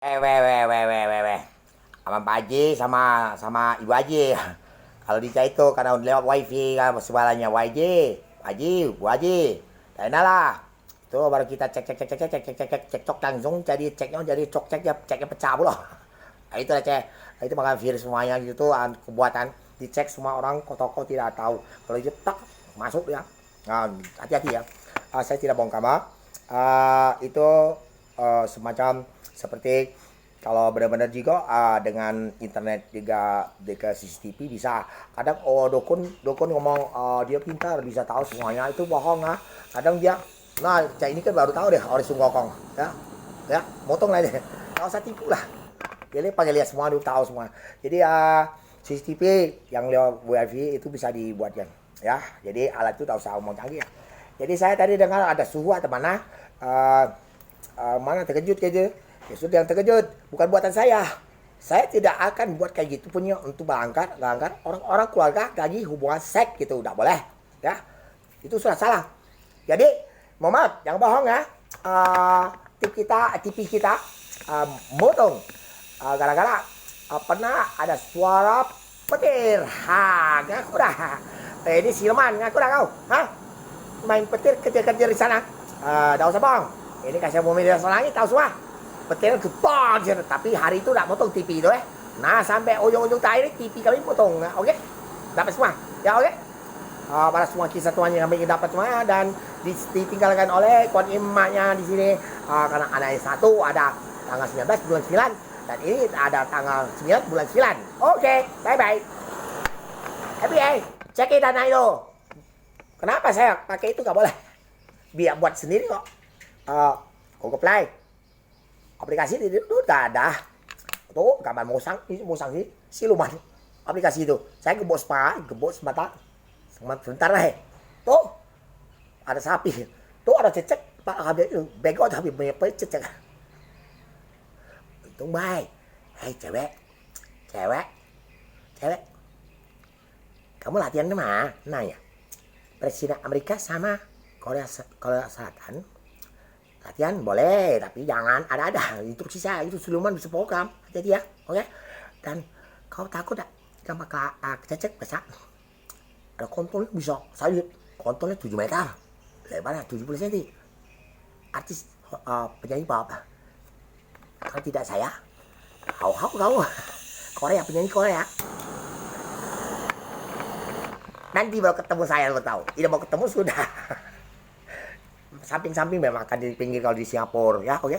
Weh. Sama Pak Haji sama Ibu Haji. Kalau di itu karena lewat wifi kan sebalanya Pak Haji, Bu Haji. Dan lah. Itu baru kita cek cok langsung jadi ceknya jadi ceknya pecah pula. Nah, itu lah cek. Nah, itu makan virus semuanya gitu kebuatan dicek semua orang toko tidak tahu. Kalau tak masuk ya. Nah, hati-hati ya. Saya tidak bohong kamu. Itu semacam seperti kalau benar-benar juga dengan internet juga ke CCTV bisa. Kadang dukun ngomong dia pintar bisa tahu semuanya itu bohong kadang dia cak ini kan baru tahu deh orang Sunggokong ya motong lah deh tahu saya tipu lah jadi pakai lihat semua dulu tahu semua jadi CCTV yang lewat wifi itu bisa dibuat ya jadi alat itu tahu saya mau canggih ya. Jadi saya tadi dengar ada suhu atau mana mana terkejut aja. Ya sudah yang terkejut, bukan buatan saya. Saya tidak akan buat kayak gitu punya untuk melanggar orang-orang keluarga gaji hubungan seks gitu, udah boleh, ya. Itu sudah salah. Jadi, mohon maaf, jangan bohong ya. TV kita motong gara-gara pernah ada suara petir. Ngaku dah. Ini siluman, ngaku dah kau. Main petir kejar-kejar di sana. Dah usah bohong. Ini kasih bumi di atas langit, tahu semua. Petir getol, tapi hari itu tak potong TV itu Nah sampai ujung-ujung terakhir TV kami potong, oke? Dapat semua, ya oke? Para semua kisah Tuhan yang kami dapat semua dan ditinggalkan oleh Kuan Imahnya di sini karena ada yang satu ada tanggal 19 bulan 9 dan ini ada tanggal 9 bulan 9. Oke, bye-bye. FBI, cek dana itu. Kenapa saya pakai itu gak boleh? Biar buat sendiri kok. Google Play. Aplikasi itu udah ada. Tuh gambar musang sih siluman. Aplikasi itu. Saya gebos mata. Sebentar lah. Tuh ada sapi. Tuh ada cecek. Pak habis bego tapi banyak cecek. Untung baik. Hei cewek. Kamu latihan di mana? Nanya. Presiden Amerika sama Korea Selatan. Latihan boleh, tapi jangan ada instruksi saya itu siluman bisa program jadi ya, oke? Dan kau takut tak jika bakal kececek besar ada kontolnya bisa sayut kontolnya 7 meter lebarnya 70 cm artis penyanyi pop kalau tidak saya kau Korea penyanyi Korea nanti baru ketemu saya baru tahu tidak mau ketemu sudah samping-samping memang akan di pinggir kalau di Singapura ya oke